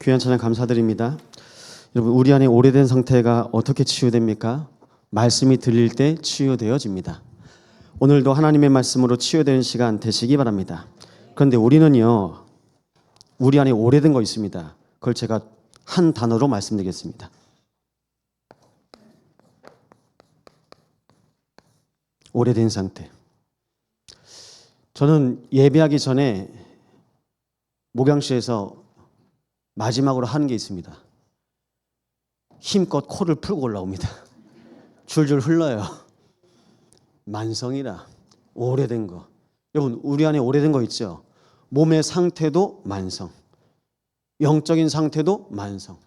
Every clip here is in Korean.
귀한 찬양 감사드립니다. 여러분, 우리 안에 오래된 상태가 어떻게 치유됩니까? 말씀이 들릴 때 치유되어집니다. 오늘도 하나님의 말씀으로 치유되는 시간 되시기 바랍니다. 그런데 우리는요, 우리 안에 오래된 거 있습니다. 그걸 제가 한 단어로 말씀드리겠습니다. 오래된 상태. 저는 예배하기 전에 목양실에서 마지막으로 하는 게 있습니다. 힘껏 코를 풀고 올라옵니다. 줄줄 흘러요. 만성이라 오래된 거. 여러분, 우리 안에 오래된 거 있죠? 몸의 상태도 만성, 영적인 상태도 만성.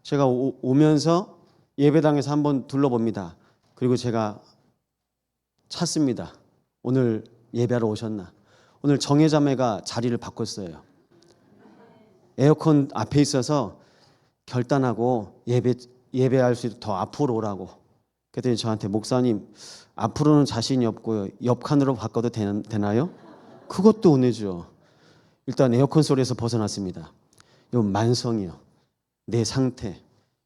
제가 오면서 예배당에서 한번 둘러봅니다. 그리고 제가 찾습니다. 오늘 예배하러 오셨나? 오늘 정혜자매가 자리를 바꿨어요. 에어컨 앞에 있어서 결단하고 예배할 수 있도록 더 앞으로 오라고. 그랬더니 저한테, 목사님, 앞으로는 자신이 없고요, 옆 칸으로 바꿔도 되나요? 그것도 은혜죠. 일단 에어컨 소리에서 벗어났습니다. 이건 만성이요. 내 상태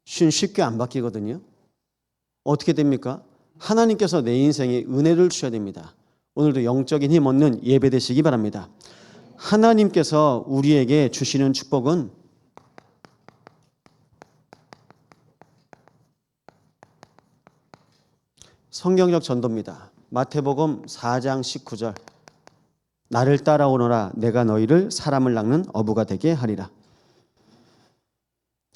쉽게 안 바뀌거든요. 어떻게 됩니까? 하나님께서 내 인생에 은혜를 주셔야 됩니다. 오늘도 영적인 힘 얻는 예배 되시기 바랍니다. 하나님께서 우리에게 주시는 축복은 성경적 전도입니다. 마태복음 4장 19절. 나를 따라오너라, 내가 너희를 사람을 낚는 어부가 되게 하리라.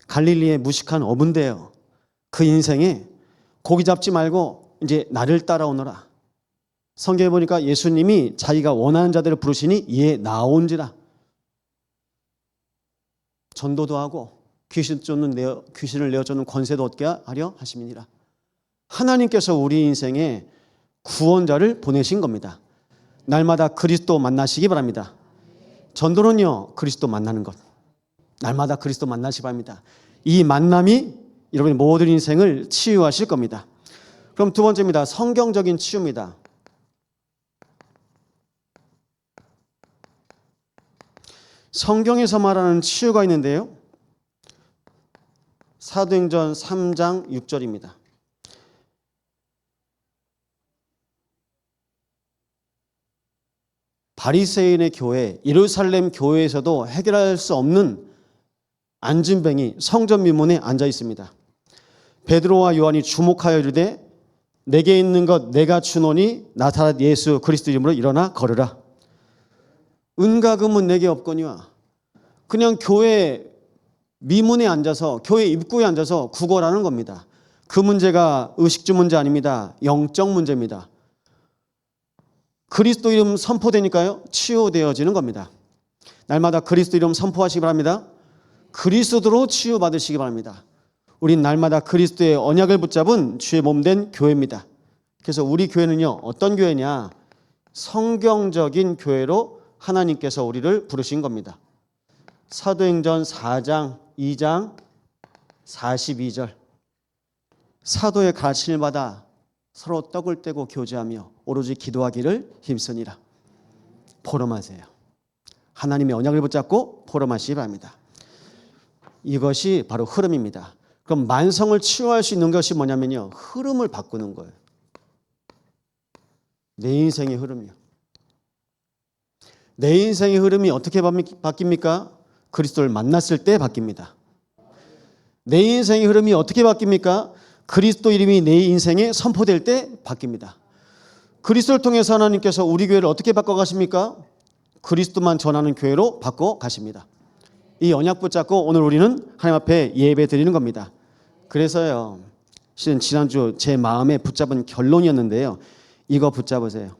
갈릴리의 무식한 어부인데요, 그 인생에 고기 잡지 말고 이제 나를 따라오너라. 성경에 보니까 예수님이 자기가 원하는 자들을 부르시니 이에 나온지라. 전도도 하고 귀신을 내어쫓는 권세도 얻게 하려 하심이니라. 하나님께서 우리 인생에 구원자를 보내신 겁니다. 날마다 그리스도 만나시기 바랍니다. 전도는요, 그리스도 만나는 것. 날마다 그리스도 만나시기 바랍니다. 이 만남이 여러분의 모든 인생을 치유하실 겁니다. 그럼 두 번째입니다. 성경적인 치유입니다. 성경에서 말하는 치유가 있는데요, 사도행전 3장 6절입니다. 바리새인의 교회, 예루살렘 교회에서도 해결할 수 없는 안진뱅이 성전 미문에 앉아 있습니다. 베드로와 요한이 주목하여 이르되, 내게 있는 것 내가 주노니 나사렛 예수 그리스도 이름으로 일어나 걸으라. 은과 금은 내게 없거니와. 그냥 교회 미문에 앉아서, 교회 입구에 앉아서 구걸하는 겁니다. 그 문제가 의식주 문제 아닙니다. 영적 문제입니다. 그리스도 이름 선포되니까요, 치유되어지는 겁니다. 날마다 그리스도 이름 선포하시기 바랍니다. 그리스도로 치유받으시기 바랍니다. 우린 날마다 그리스도의 언약을 붙잡은 주의 몸된 교회입니다. 그래서 우리 교회는요, 어떤 교회냐? 성경적인 교회로 하나님께서 우리를 부르신 겁니다. 사도행전 4장 2장 42절. 사도의 가르침을 받아 서로 떡을 떼고 교제하며 오로지 기도하기를 힘쓰니라. 포럼하세요. 하나님의 언약을 붙잡고 포럼하시기 바랍니다. 이것이 바로 흐름입니다. 그럼 만성을 치유할 수 있는 것이 뭐냐면요, 흐름을 바꾸는 거예요. 내 인생의 흐름이요. 내 인생의 흐름이 어떻게 바뀝니까? 그리스도를 만났을 때 바뀝니다. 내 인생의 흐름이 어떻게 바뀝니까? 그리스도 이름이 내 인생에 선포될 때 바뀝니다. 그리스도를 통해서 하나님께서 우리 교회를 어떻게 바꿔가십니까? 그리스도만 전하는 교회로 바꿔가십니다. 이 언약 붙잡고 오늘 우리는 하나님 앞에 예배 드리는 겁니다. 그래서요, 실은 지난주 제 마음에 붙잡은 결론이었는데요, 이거 붙잡으세요.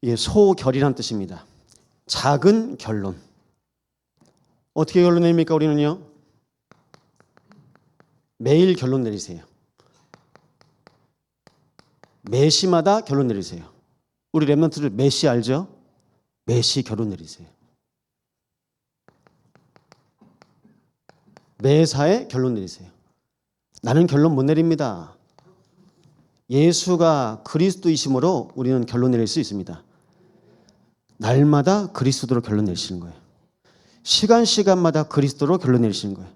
이게 소결이란 뜻입니다. 작은 결론. 어떻게 결론 내립니까? 우리는요, 매일 결론 내리세요. 매시마다 결론 내리세요. 우리 랩런트들 매시 알죠? 매시 결론 내리세요. 매사에 결론 내리세요. 나는 결론 못 내립니다. 예수가 그리스도이심으로 우리는 결론 내릴 수 있습니다. 날마다 그리스도로 결론 내리시는 거예요. 시간마다 그리스도로 결론 내리시는 거예요.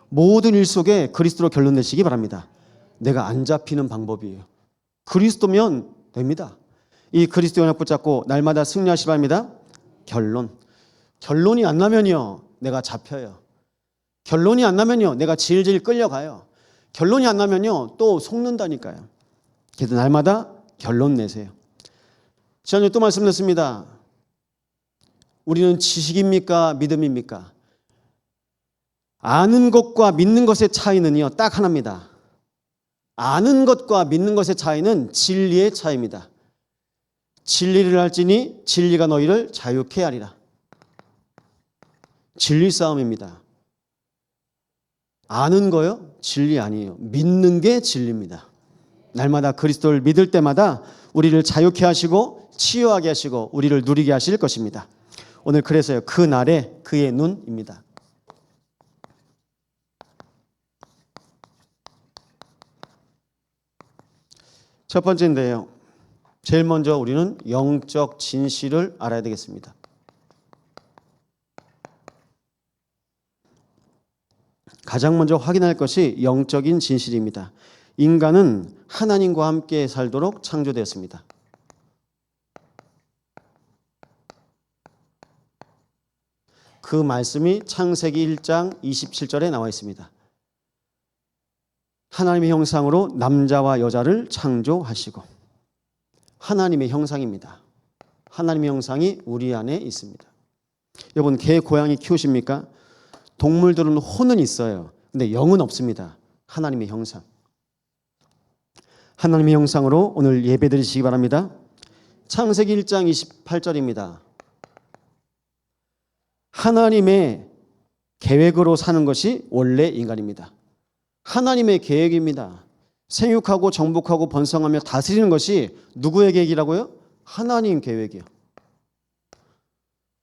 모든 일 속에 그리스도로 결론 내시기 바랍니다. 내가 안 잡히는 방법이에요. 그리스도면 됩니다. 이 그리스도 연합 붙잡고 날마다 승리하시기 바랍니다. 결론이 안 나면요, 내가 잡혀요. 결론이 안 나면요, 내가 질질 끌려가요. 결론이 안 나면요, 또 속는다니까요. 그래서 날마다 결론 내세요. 지난주에 또 말씀드렸습니다. 우리는 지식입니까? 믿음입니까? 아는 것과 믿는 것의 차이는요, 딱 하나입니다. 아는 것과 믿는 것의 차이는 진리의 차이입니다. 진리를 알지니 진리가 너희를 자유케 하리라. 진리 싸움입니다. 아는 거요? 진리 아니에요. 믿는 게 진리입니다. 날마다 그리스도를 믿을 때마다 우리를 자유케 하시고 치유하게 하시고 우리를 누리게 하실 것입니다. 오늘 그래서요, 그 날에 그의 눈입니다. 첫 번째인데요, 제일 먼저 우리는 영적 진실을 알아야 되겠습니다. 가장 먼저 확인할 것이 영적인 진실입니다. 인간은 하나님과 함께 살도록 창조되었습니다. 그 말씀이 창세기 1장 27절에 나와 있습니다. 하나님의 형상으로 남자와 여자를 창조하시고, 하나님의 형상입니다. 하나님의 형상이 우리 안에 있습니다. 여러분, 개, 고양이 키우십니까? 동물들은 혼은 있어요. 근데 영은 없습니다. 하나님의 형상. 하나님의 형상으로 오늘 예배 드리시기 바랍니다. 창세기 1장 28절입니다. 하나님의 계획으로 사는 것이 원래 인간입니다. 하나님의 계획입니다. 생육하고 정복하고 번성하며 다스리는 것이 누구의 계획이라고요? 하나님 계획이요.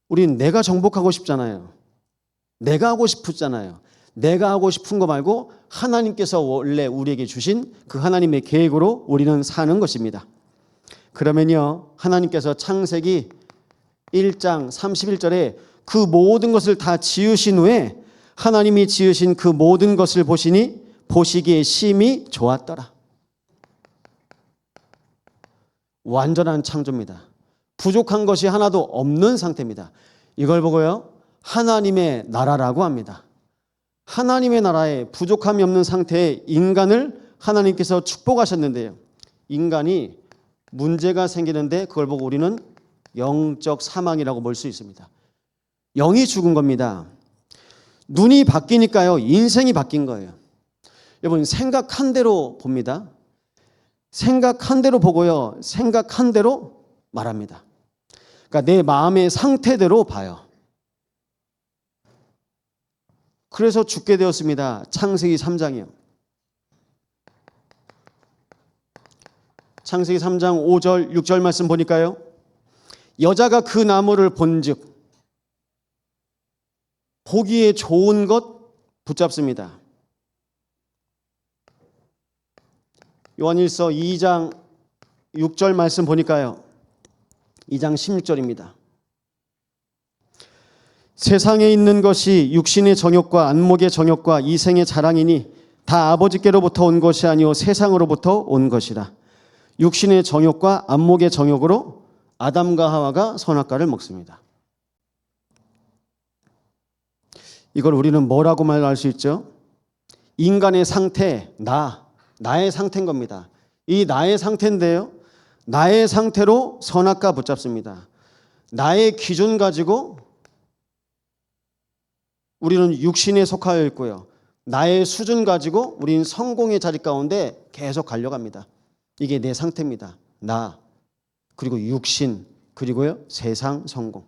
우린 내가 정복하고 싶잖아요. 내가 하고 싶잖아요. 내가 하고 싶은 거 말고 하나님께서 원래 우리에게 주신 그 하나님의 계획으로 우리는 사는 것입니다. 그러면요, 하나님께서 창세기 1장 31절에 그 모든 것을 다 지으신 후에 하나님이 지으신 그 모든 것을 보시니 보시기에 심히 좋았더라. 완전한 창조입니다. 부족한 것이 하나도 없는 상태입니다. 이걸 보고요, 하나님의 나라라고 합니다. 하나님의 나라에 부족함이 없는 상태의 인간을 하나님께서 축복하셨는데요, 인간이 문제가 생기는데 그걸 보고 우리는 영적 사망이라고 볼 수 있습니다. 영이 죽은 겁니다. 눈이 바뀌니까요, 인생이 바뀐 거예요. 여러분, 생각한 대로 봅니다. 생각한 대로 보고요, 생각한 대로 말합니다. 그러니까 내 마음의 상태대로 봐요. 그래서 죽게 되었습니다. 창세기 3장이요. 창세기 3장 5절 6절 말씀 보니까요, 여자가 그 나무를 본즉 보기에 좋은 것 붙잡습니다. 요한일서 2장 6절 말씀 보니까요, 2장 16절입니다. 세상에 있는 것이 육신의 정욕과 안목의 정욕과 이생의 자랑이니 다 아버지께로부터 온 것이 아니오 세상으로부터 온 것이라. 육신의 정욕과 안목의 정욕으로 아담과 하와가 선악과를 먹습니다. 이걸 우리는 뭐라고 말할 수 있죠? 인간의 상태, 나의 상태인 겁니다. 이 나의 상태인데요, 나의 상태로 선악과 붙잡습니다. 나의 기준 가지고 우리는 육신에 속하여 있고요, 나의 수준 가지고 우리는 성공의 자리 가운데 계속 갈려갑니다. 이게 내 상태입니다. 나, 그리고 육신, 그리고요 세상 성공.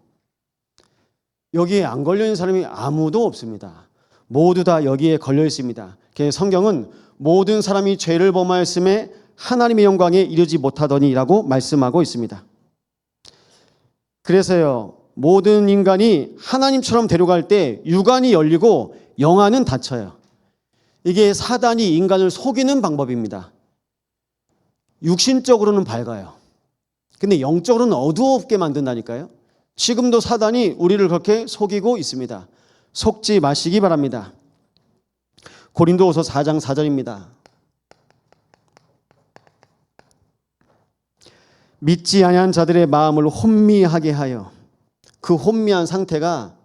여기에 안 걸려있는 사람이 아무도 없습니다. 모두 다 여기에 걸려 있습니다. 성경은 모든 사람이 죄를 범하였음에 하나님의 영광에 이르지 못하더니라고 말씀하고 있습니다. 그래서요, 모든 인간이 하나님처럼 데려갈 때 육안이 열리고 영안은 닫혀요. 이게 사단이 인간을 속이는 방법입니다. 육신적으로는 밝아요. 근데 영적으로는 어두웠게 만든다니까요. 지금도 사단이 우리를 그렇게 속이고 있습니다. 속지 마시기 바랍니다. 고린도후서 4장 4절입니다. 믿지 아니한 자들의 마음을 혼미하게 하여, 그 혼미한 상태가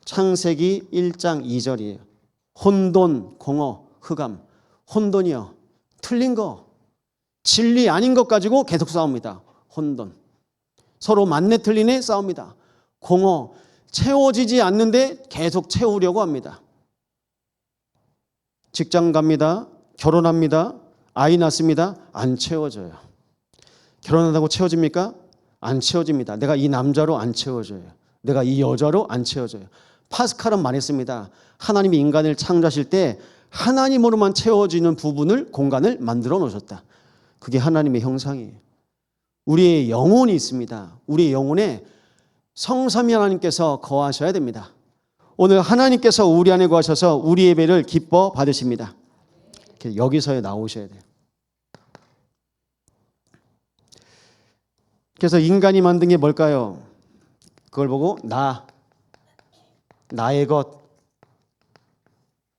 창세기 1장 2절이에요. 혼돈, 공허, 흑암. 혼돈이요, 틀린 거, 진리 아닌 것 가지고 계속 싸웁니다. 혼돈. 서로 맞네 틀리네 싸웁니다. 공허, 채워지지 않는데 계속 채우려고 합니다. 직장 갑니다. 결혼합니다. 아이 낳습니다. 안 채워져요. 결혼한다고 채워집니까? 안 채워집니다. 내가 이 남자로 안 채워져요. 내가 이 여자로 안 채워져요. 파스칼은 말했습니다. 하나님이 인간을 창조하실 때 하나님으로만 채워지는 부분을, 공간을 만들어 놓으셨다. 그게 하나님의 형상이에요. 우리의 영혼이 있습니다. 우리의 영혼에 성삼위 하나님께서 거하셔야 됩니다. 오늘 하나님께서 우리 안에 거하셔서 우리 예배를 기뻐 받으십니다. 여기서에 나오셔야 돼요. 그래서 인간이 만든 게 뭘까요? 그걸 보고 나의 것,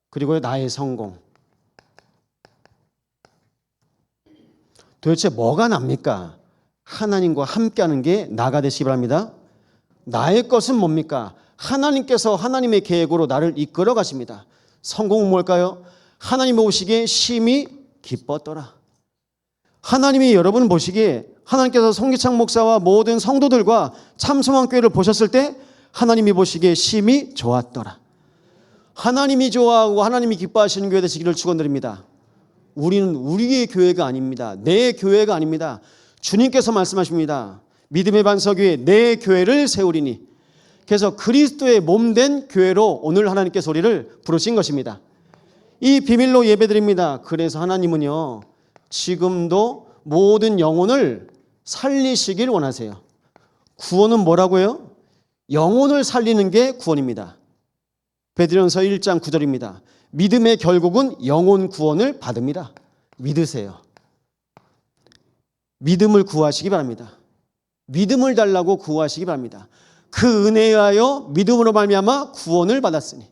그리고 나의 성공. 도대체 뭐가 납니까? 하나님과 함께하는 게 나가 되시기 바랍니다. 나의 것은 뭡니까? 하나님께서 하나님의 계획으로 나를 이끌어 가십니다. 성공은 뭘까요? 하나님 보시기에 심히 기뻤더라. 하나님이 여러분 보시기에, 하나님께서 송기창 목사와 모든 성도들과 참소망교회를 보셨을 때 하나님이 보시기에 심히 좋았더라. 하나님이 좋아하고 하나님이 기뻐하시는 교회 되시기를 축원드립니다. 우리는 우리의 교회가 아닙니다. 내 교회가 아닙니다. 주님께서 말씀하십니다. 믿음의 반석위에 내 교회를 세우리니. 그래서 그리스도의 몸된 교회로 오늘 하나님께서 우리를 부르신 것입니다. 이 비밀로 예배드립니다. 그래서 하나님은요, 지금도 모든 영혼을 살리시길 원하세요. 구원은 뭐라고요? 영혼을 살리는 게 구원입니다. 베드로전서 1장 9절입니다. 믿음의 결국은 영혼 구원을 받습니다. 믿으세요. 믿음을 구하시기 바랍니다. 믿음을 달라고 구하시기 바랍니다. 그 은혜에 의하여 믿음으로 말미암아 구원을 받았으니,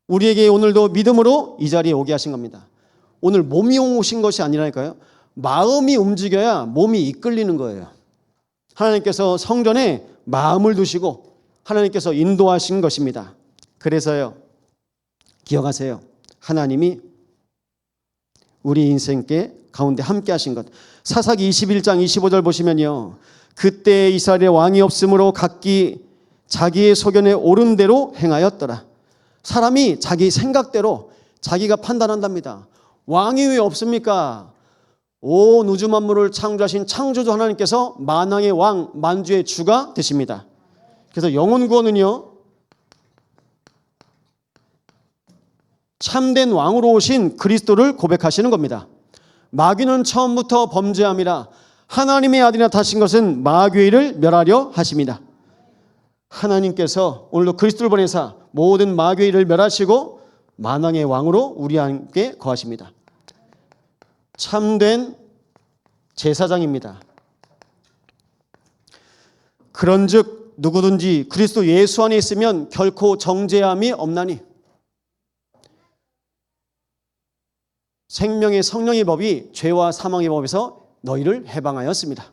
우리에게 오늘도 믿음으로 이 자리에 오게 하신 겁니다. 오늘 몸이 오신 것이 아니라니까요. 마음이 움직여야 몸이 이끌리는 거예요. 하나님께서 성전에 마음을 두시고 하나님께서 인도하신 것입니다. 그래서요, 기억하세요. 하나님이 우리 인생께 가운데 함께 하신 것. 사사기 21장 25절 보시면요, 그때 이스라엘의 왕이 없으므로 각기 자기의 소견에 옳은 대로 행하였더라. 사람이 자기 생각대로 자기가 판단한답니다. 왕이 왜 없습니까? 온 우주 만물을 창조하신 창조주 하나님께서 만왕의 왕, 만주의 주가 되십니다. 그래서 영혼 구원은요, 참된 왕으로 오신 그리스도를 고백하시는 겁니다. 마귀는 처음부터 범죄함이라 하나님의 아들이 나타나신 것은 마귀의 일을 멸하려 하십니다. 하나님께서 오늘도 그리스도를 보내사 모든 마귀의 일을 멸하시고 만왕의 왕으로 우리 함께 거하십니다. 참된 제사장입니다. 그런즉 누구든지 그리스도 예수 안에 있으면 결코 정죄함이 없나니, 생명의 성령의 법이 죄와 사망의 법에서 너희를 해방하였습니다.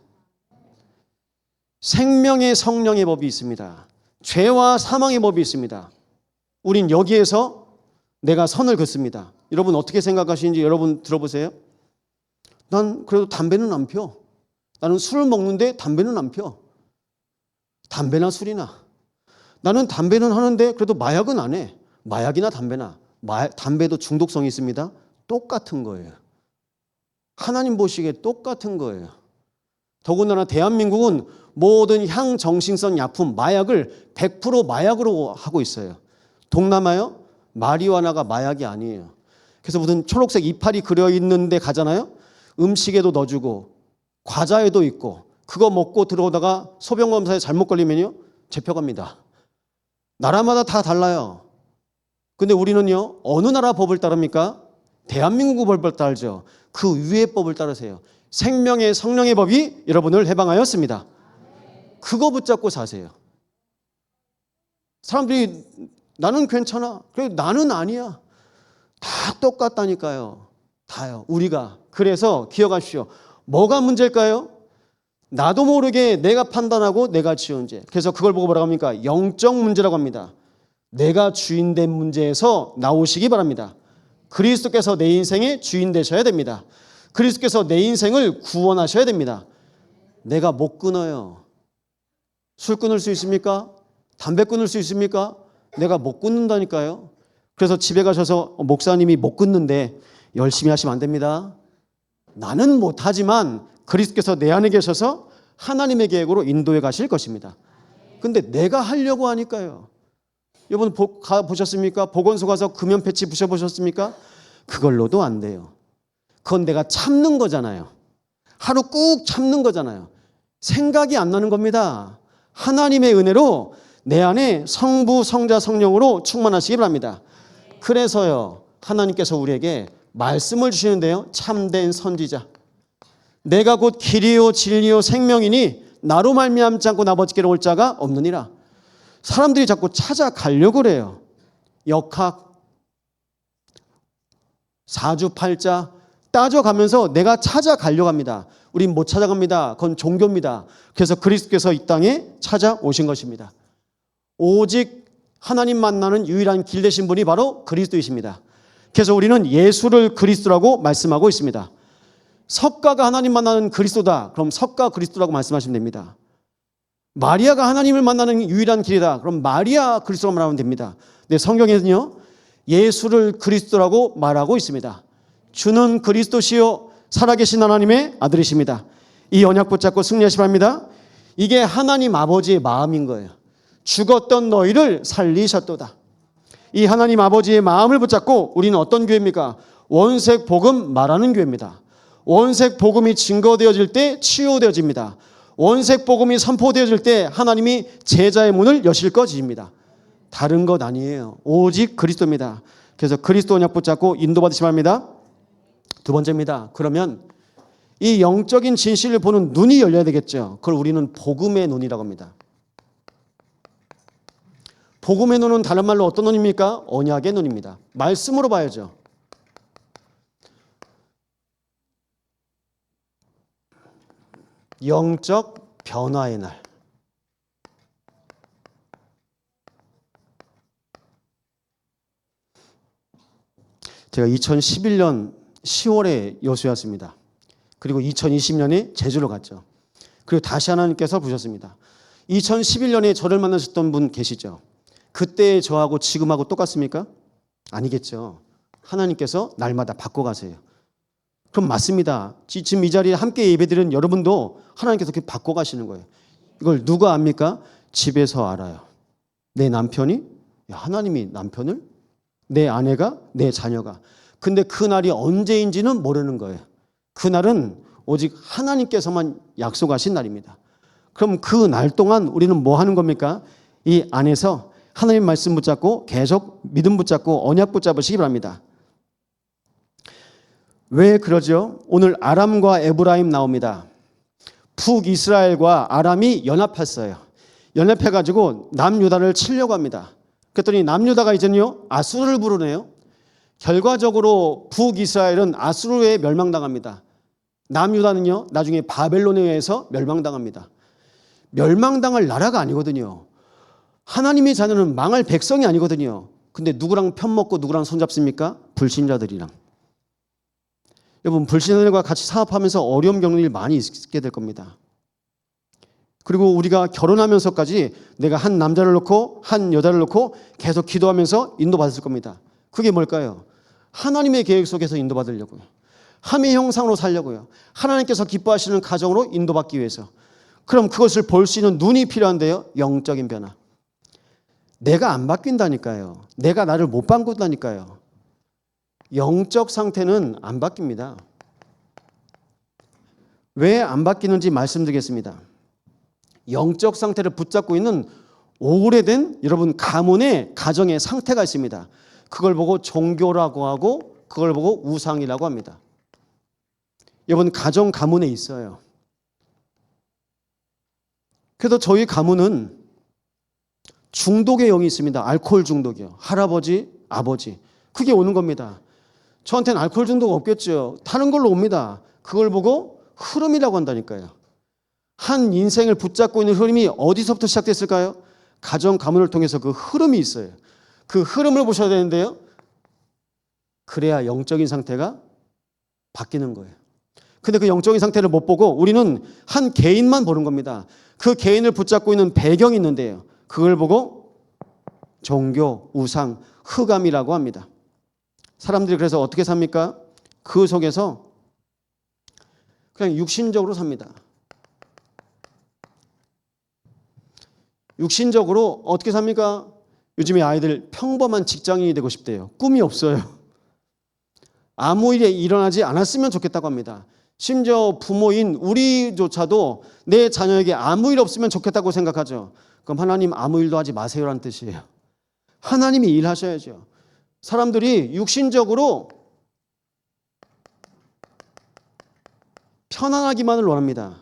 생명의 성령의 법이 있습니다. 죄와 사망의 법이 있습니다. 우린 여기에서 내가 선을 긋습니다. 여러분 어떻게 생각하시는지 여러분 들어보세요. 난 그래도 담배는 안 펴. 나는 술을 먹는데 담배는 안 펴. 담배나 술이나. 나는 담배는 하는데 그래도 마약은 안 해. 마약이나 담배나. 담배도 중독성이 있습니다. 똑같은 거예요. 하나님 보시기에 똑같은 거예요. 더군다나 대한민국은 모든 향정신성 약품, 마약을 100% 마약으로 하고 있어요. 동남아요? 마리화나가 마약이 아니에요. 그래서 무슨 초록색 이파리 그려 있는 데 가잖아요. 음식에도 넣어주고 과자에도 있고, 그거 먹고 들어오다가 소변검사에 잘못 걸리면요, 잡혀갑니다. 나라마다 다 달라요. 근데 우리는요, 어느 나라 법을 따릅니까? 대한민국 법을 따르죠. 그 위의 법을 따르세요. 생명의 성령의 법이 여러분을 해방하였습니다. 그거 붙잡고 사세요. 사람들이 나는 괜찮아. 그래, 나는 아니야. 다 똑같다니까요. 다요. 우리가. 그래서 기억하십시오. 뭐가 문제일까요? 나도 모르게 내가 판단하고 내가 지은 죄. 그래서 그걸 보고 뭐라고 합니까? 영적 문제라고 합니다. 내가 주인된 문제에서 나오시기 바랍니다. 그리스도께서 내 인생의 주인 되셔야 됩니다. 그리스도께서 내 인생을 구원하셔야 됩니다. 내가 못 끊어요. 술 끊을 수 있습니까? 담배 끊을 수 있습니까? 내가 못 끊는다니까요. 그래서 집에 가셔서 목사님이 못 끊는데 열심히 하시면 안 됩니다. 나는 못하지만 그리스도께서 내 안에 계셔서 하나님의 계획으로 인도해 가실 것입니다. 근데 내가 하려고 하니까요. 여러분 가보셨습니까? 보건소 가서 금연 패치 부셔보셨습니까? 그걸로도 안 돼요. 그건 내가 참는 거잖아요. 하루 꾹 참는 거잖아요. 생각이 안 나는 겁니다. 하나님의 은혜로 내 안에 성부, 성자, 성령으로 충만하시기 바랍니다. 그래서요, 하나님께서 우리에게 말씀을 주시는데요. 참된 선지자. 내가 곧 길이요 진리요 생명이니 나로 말미암지 않고 나머지께로 올 자가 없느니라. 사람들이 자꾸 찾아가려고 그래요. 역학, 사주팔자 따져가면서 내가 찾아가려고 합니다. 우린 못 찾아갑니다. 그건 종교입니다. 그래서 그리스도께서 이 땅에 찾아오신 것입니다. 오직 하나님 만나는 유일한 길 되신 분이 바로 그리스도이십니다. 그래서 우리는 예수를 그리스도라고 말씀하고 있습니다. 석가가 하나님 만나는 그리스도다. 그럼 석가 그리스도라고 말씀하시면 됩니다. 마리아가 하나님을 만나는 유일한 길이다. 그럼 마리아 그리스도라고 말하면 됩니다. 근데 성경에는요, 예수를 그리스도라고 말하고 있습니다. 주는 그리스도시요 살아계신 하나님의 아들이십니다. 이 언약 붙잡고 승리하시 바랍니다. 이게 하나님 아버지의 마음인 거예요. 죽었던 너희를 살리셨도다. 이 하나님 아버지의 마음을 붙잡고 우리는 어떤 교회입니까? 원색 복음 말하는 교회입니다. 원색 복음이 증거되어질 때 치유되어집니다. 원색 복음이 선포되어질 때 하나님이 제자의 문을 여실 것입니다. 다른 것 아니에요. 오직 그리스도입니다. 그래서 그리스도 언약 붙잡고 인도받으시 바랍니다. 두 번째입니다. 그러면 이 영적인 진실을 보는 눈이 열려야 되겠죠. 그걸 우리는 복음의 눈이라고 합니다. 복음의 눈은 다른 말로 어떤 눈입니까? 언약의 눈입니다. 말씀으로 봐야죠. 영적 변화의 날. 제가 2011년 10월에 여수였습니다. 그리고 2020년에 제주로 갔죠. 그리고 다시 하나님께서 부셨습니다. 2011년에 저를 만나셨던 분 계시죠? 그때 저하고 지금하고 똑같습니까? 아니겠죠. 하나님께서 날마다 바꿔가세요. 그럼 맞습니다. 지금 이 자리에 함께 예배드리는 여러분도 하나님께서 그렇게 바꿔가시는 거예요. 이걸 누가 압니까? 집에서 알아요. 내 남편이? 하나님이 남편을? 내 아내가? 내 자녀가? 근데 그날이 언제인지는 모르는 거예요. 그날은 오직 하나님께서만 약속하신 날입니다. 그럼 그 날 동안 우리는 뭐 하는 겁니까? 이 안에서 하나님 말씀 붙잡고 계속 믿음 붙잡고 언약 붙잡으시기 바랍니다. 왜 그러죠? 오늘 아람과 에브라임 나옵니다. 북이스라엘과 아람이 연합했어요. 연합해가지고 남유다를 치려고 합니다. 그랬더니 남유다가 이제는요 아수르를 부르네요. 결과적으로 북이스라엘은 아수르에 멸망당합니다. 남유다는요 나중에 바벨론에 의해서 멸망당합니다. 멸망당할 나라가 아니거든요. 하나님의 자녀는 망할 백성이 아니거든요. 근데 누구랑 편먹고 누구랑 손잡습니까? 불신자들이랑. 여러분 불신자들과 같이 사업하면서 어려움 겪는 일 많이 있게 될 겁니다. 그리고 우리가 결혼하면서까지 내가 한 남자를 놓고 한 여자를 놓고 계속 기도하면서 인도받을 겁니다. 그게 뭘까요? 하나님의 계획 속에서 인도받으려고요. 함의 형상으로 살려고요. 하나님께서 기뻐하시는 가정으로 인도받기 위해서. 그럼 그것을 볼 수 있는 눈이 필요한데요. 영적인 변화. 내가 안 바뀐다니까요. 내가 나를 못 바꾼다니까요. 영적 상태는 안 바뀝니다. 왜 안 바뀌는지 말씀드리겠습니다. 영적 상태를 붙잡고 있는 오래된 여러분 가문의 가정의 상태가 있습니다. 그걸 보고 종교라고 하고 그걸 보고 우상이라고 합니다. 여러분 가정 가문에 있어요. 그래서 저희 가문은 중독의 영이 있습니다. 알코올 중독이요. 할아버지, 아버지. 그게 오는 겁니다. 저한테는 알코올 중독 없겠죠. 다른 걸로 옵니다. 그걸 보고 흐름이라고 한다니까요. 한 인생을 붙잡고 있는 흐름이 어디서부터 시작됐을까요? 가정 가문을 통해서 그 흐름이 있어요. 그 흐름을 보셔야 되는데요. 그래야 영적인 상태가 바뀌는 거예요. 근데 그 영적인 상태를 못 보고 우리는 한 개인만 보는 겁니다. 그 개인을 붙잡고 있는 배경이 있는데요. 그걸 보고 종교, 우상, 흑암이라고 합니다. 사람들이 그래서 어떻게 삽니까? 그 속에서 그냥 육신적으로 삽니다. 육신적으로 어떻게 삽니까? 요즘에 아이들 평범한 직장인이 되고 싶대요. 꿈이 없어요. 아무 일이 일어나지 않았으면 좋겠다고 합니다. 심지어 부모인 우리조차도 내 자녀에게 아무 일 없으면 좋겠다고 생각하죠. 그럼 하나님 아무 일도 하지 마세요라는 뜻이에요. 하나님이 일하셔야죠. 사람들이 육신적으로 편안하기만을 원합니다.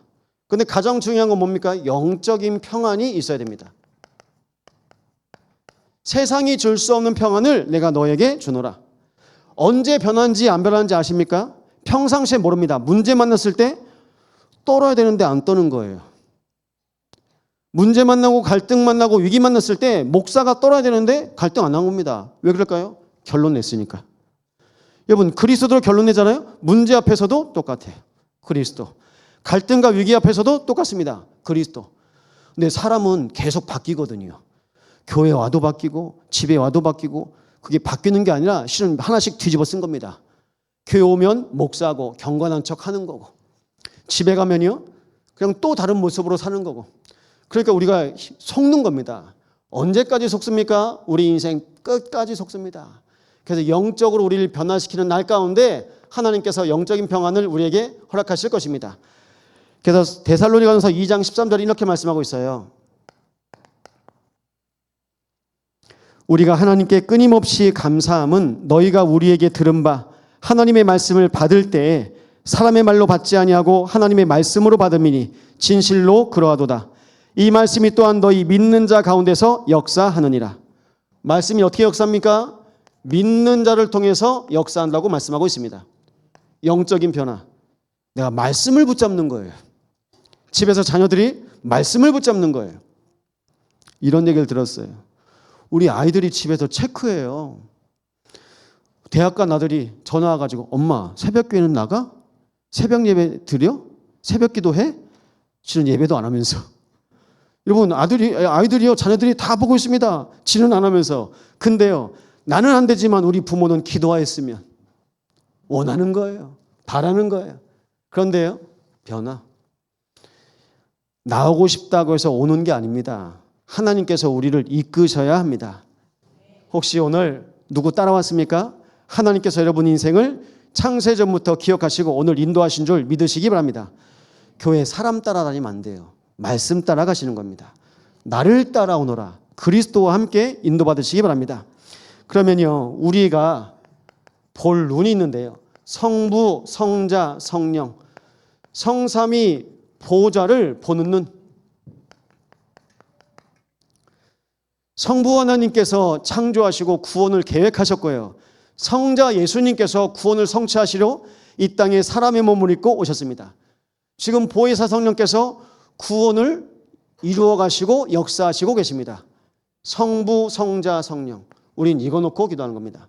그런데 가장 중요한 건 뭡니까? 영적인 평안이 있어야 됩니다. 세상이 줄 수 없는 평안을 내가 너에게 주노라. 언제 변한지 안 변한지 아십니까? 평상시에 모릅니다. 문제 만났을 때 떨어야 되는데 안 떠는 거예요. 문제 만나고 갈등 만나고 위기 만났을 때 목사가 떨어야 되는데 갈등 안 나옵니다. 왜 그럴까요? 결론 냈으니까. 여러분 그리스도로 결론 내잖아요. 문제 앞에서도 똑같아요. 그리스도. 갈등과 위기 앞에서도 똑같습니다. 그리스도. 근데 사람은 계속 바뀌거든요. 교회 와도 바뀌고 집에 와도 바뀌고 그게 바뀌는 게 아니라 실은 하나씩 뒤집어 쓴 겁니다. 교회 오면 목사하고 경건한 척 하는 거고 집에 가면요 그냥 또 다른 모습으로 사는 거고 그러니까 우리가 속는 겁니다. 언제까지 속습니까? 우리 인생 끝까지 속습니다. 그래서 영적으로 우리를 변화시키는 날 가운데 하나님께서 영적인 평안을 우리에게 허락하실 것입니다. 그래서 데살로니가전서 2장 13절에 이렇게 말씀하고 있어요. 우리가 하나님께 끊임없이 감사함은 너희가 우리에게 들은 바 하나님의 말씀을 받을 때에 사람의 말로 받지 아니하고 하나님의 말씀으로 받음이니 진실로 그러하도다. 이 말씀이 또한 너희 믿는 자 가운데서 역사하느니라. 말씀이 어떻게 역사합니까? 믿는 자를 통해서 역사한다고 말씀하고 있습니다. 영적인 변화. 내가 말씀을 붙잡는 거예요. 집에서 자녀들이 말씀을 붙잡는 거예요. 이런 얘기를 들었어요. 우리 아이들이 집에서 체크해요. 대학 간 아들이 전화 와가지고 엄마 새벽교회는 나가? 새벽 예배 드려? 새벽 기도해? 지는 예배도 안 하면서. 여러분 아이들이요 자녀들이 다 보고 있습니다. 지는 안 하면서. 근데요 나는 안 되지만 우리 부모는 기도하였으면 원하는 거예요. 바라는 거예요. 그런데요 변화. 나오고 싶다고 해서 오는 게 아닙니다. 하나님께서 우리를 이끄셔야 합니다. 혹시 오늘 누구 따라왔습니까? 하나님께서 여러분 인생을 창세전부터 기억하시고 오늘 인도하신 줄 믿으시기 바랍니다. 교회 사람 따라다니면 안 돼요. 말씀 따라가시는 겁니다. 나를 따라오너라. 그리스도와 함께 인도받으시기 바랍니다. 그러면요 우리가 볼 눈이 있는데요. 성부, 성자, 성령 성삼위 보좌를 보는 눈. 성부 하나님께서 창조하시고 구원을 계획하셨고요. 성자 예수님께서 구원을 성취하시려 이 땅에 사람의 몸을 입고 오셨습니다. 지금 보혜사 성령께서 구원을 이루어 가시고 역사하시고 계십니다. 성부, 성자, 성령. 우린 이거 놓고 기도하는 겁니다.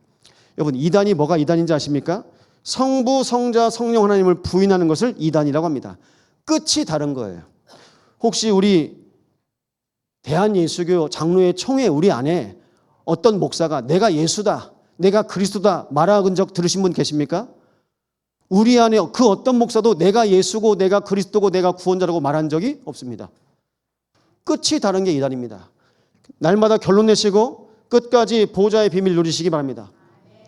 여러분 이단이 뭐가 이단인지 아십니까? 성부, 성자, 성령 하나님을 부인하는 것을 이단이라고 합니다. 끝이 다른 거예요. 혹시 우리 대한예수교 장로회 총회 우리 안에 어떤 목사가 내가 예수다, 내가 그리스도다 말한 적 들으신 분 계십니까? 우리 안에 그 어떤 목사도 내가 예수고 내가 그리스도고 내가 구원자라고 말한 적이 없습니다. 끝이 다른 게 이단입니다. 날마다 결론 내시고 끝까지 보좌의 비밀 누리시기 바랍니다.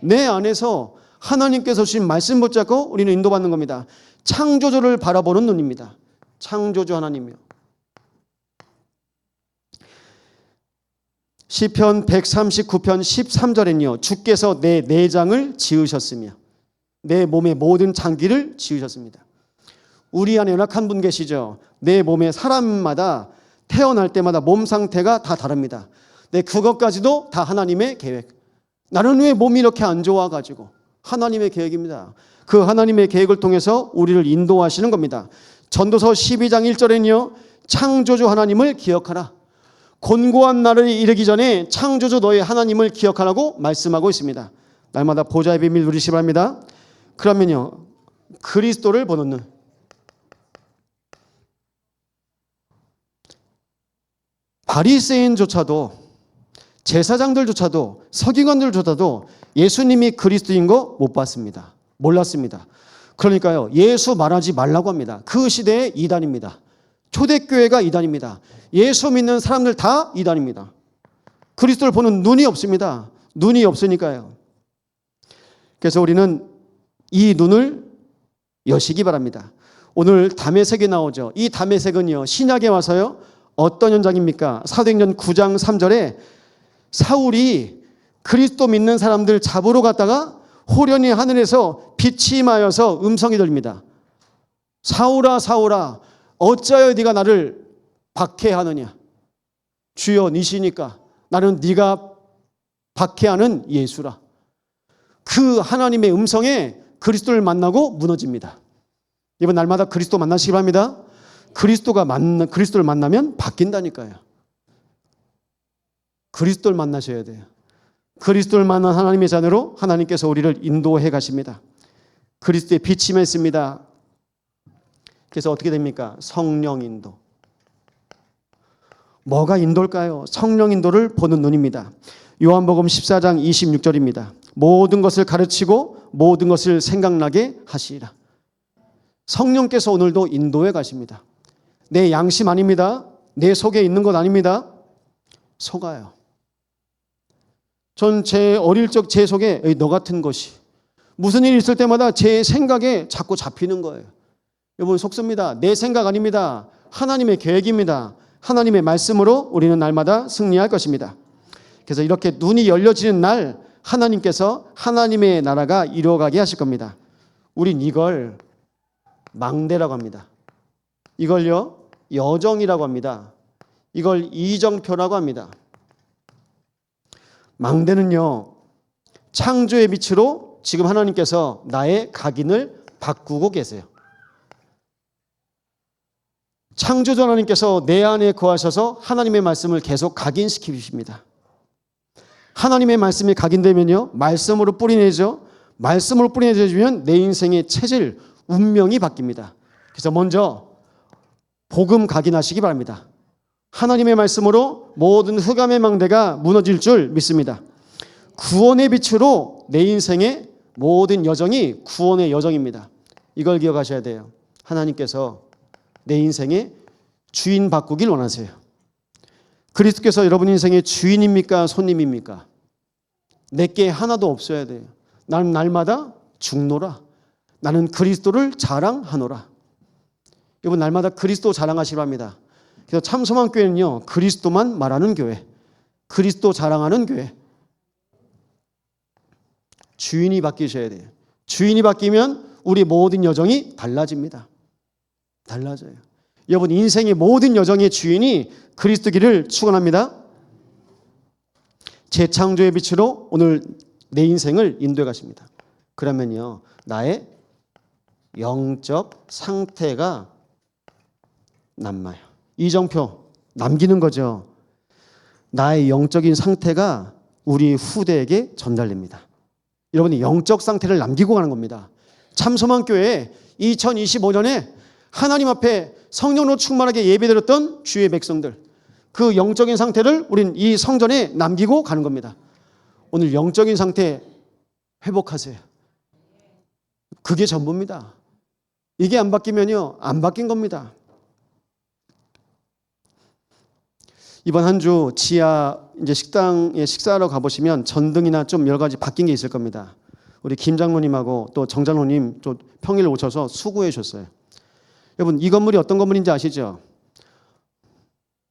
내 안에서 하나님께서 주신 말씀 붙잡고 우리는 인도받는 겁니다. 창조주를 바라보는 눈입니다. 창조주 하나님이요. 시편 139편 13절엔요. 주께서 내 내장을 지으셨으며 내 몸의 모든 장기를 지으셨습니다. 우리 안에 연약한 분 계시죠? 내 몸에 사람마다 태어날 때마다 몸 상태가 다 다릅니다. 네, 그것까지도 다 하나님의 계획. 나는 왜 몸이 이렇게 안 좋아가지고? 하나님의 계획입니다. 그 하나님의 계획을 통해서 우리를 인도하시는 겁니다. 전도서 12장 1절에는요, 창조주 하나님을 기억하라. 곤고한 날을 이르기 전에 창조주 너의 하나님을 기억하라고 말씀하고 있습니다. 날마다 보좌의 비밀 누리시기 바랍니다. 그러면요, 그리스도를 보는 눈. 바리새인조차도, 제사장들조차도, 서기관들조차도 예수님이 그리스도인 거 못 봤습니다. 몰랐습니다. 그러니까요, 예수 말하지 말라고 합니다. 그 시대의 이단입니다. 초대교회가 이단입니다. 예수 믿는 사람들 다 이단입니다. 그리스도를 보는 눈이 없습니다. 눈이 없으니까요. 그래서 우리는 이 눈을 여시기 바랍니다. 오늘 담에색이 나오죠. 이 담에색은요, 신약에 와서요, 어떤 현장입니까? 사도행전 9장 3절에 사울이 그리스도 믿는 사람들 잡으러 갔다가 호련히 하늘에서 빛이 임하여서 음성이 들립니다. 사울아 사울아 어찌하여 네가 나를 박해하느냐? 주여 니시니까 나는 네가 박해하는 예수라. 그 하나님의 음성에 그리스도를 만나고 무너집니다. 이번 날마다 그리스도 만나시기 바랍니다. 그리스도를 만나면 바뀐다니까요. 그리스도를 만나셔야 돼요. 그리스도를 만난 하나님의 자녀로 하나님께서 우리를 인도해 가십니다. 그리스도의 빛이 맺습니다. 그래서 어떻게 됩니까? 성령 인도. 뭐가 인도일까요? 성령 인도를 보는 눈입니다. 요한복음 14장 26절입니다. 모든 것을 가르치고 모든 것을 생각나게 하시리라. 성령께서 오늘도 인도해 가십니다. 내 양심 아닙니다. 내 속에 있는 것 아닙니다. 속아요. 전 제 어릴 적 제 속에 너 같은 것이 무슨 일이 있을 때마다 제 생각에 자꾸 잡히는 거예요. 여러분 속습니다. 내 생각 아닙니다. 하나님의 계획입니다. 하나님의 말씀으로 우리는 날마다 승리할 것입니다. 그래서 이렇게 눈이 열려지는 날 하나님께서 하나님의 나라가 이루어가게 하실 겁니다. 우린 이걸 망대라고 합니다. 이걸요 여정이라고 합니다. 이걸 이정표라고 합니다. 망대는요 창조의 빛으로 지금 하나님께서 나의 각인을 바꾸고 계세요. 창조주 하나님께서 내 안에 거하셔서 하나님의 말씀을 계속 각인시키십니다. 하나님의 말씀이 각인되면요 말씀으로 뿌리내죠. 말씀으로 뿌리내주면 내 인생의 체질, 운명이 바뀝니다. 그래서 먼저 복음 각인하시기 바랍니다. 하나님의 말씀으로 모든 흑암의 망대가 무너질 줄 믿습니다. 구원의 빛으로 내 인생의 모든 여정이 구원의 여정입니다. 이걸 기억하셔야 돼요. 하나님께서 내 인생의 주인 바꾸길 원하세요. 그리스도께서 여러분 인생의 주인입니까? 손님입니까? 내게 하나도 없어야 돼요. 나는 날마다 죽노라. 나는 그리스도를 자랑하노라. 여러분 날마다 그리스도 자랑하시기 바랍니다. 그래서 참소망교회는요 그리스도만 말하는 교회, 그리스도 자랑하는 교회. 주인이 바뀌셔야 돼요. 주인이 바뀌면 우리 모든 여정이 달라집니다. 달라져요. 여러분 인생의 모든 여정의 주인이 그리스도기를 축원합니다. 재창조의 빛으로 오늘 내 인생을 인도해 가십니다. 그러면요 나의 영적 상태가 남아요. 이정표 남기는 거죠. 나의 영적인 상태가 우리 후대에게 전달됩니다. 여러분이 영적 상태를 남기고 가는 겁니다. 참소망교회 2025년에 하나님 앞에 성령으로 충만하게 예배드렸던 주의 백성들, 그 영적인 상태를 우린 이 성전에 남기고 가는 겁니다. 오늘 영적인 상태 회복하세요. 그게 전부입니다. 이게 안 바뀌면요 안 바뀐 겁니다. 이번 한 주 지하 이제 식당에 식사하러 가보시면 전등이나 좀 여러 가지 바뀐 게 있을 겁니다. 우리 김 장로님하고 또 정 장로님 또 평일 오셔서 수고해 주셨어요. 여러분 이 건물이 어떤 건물인지 아시죠?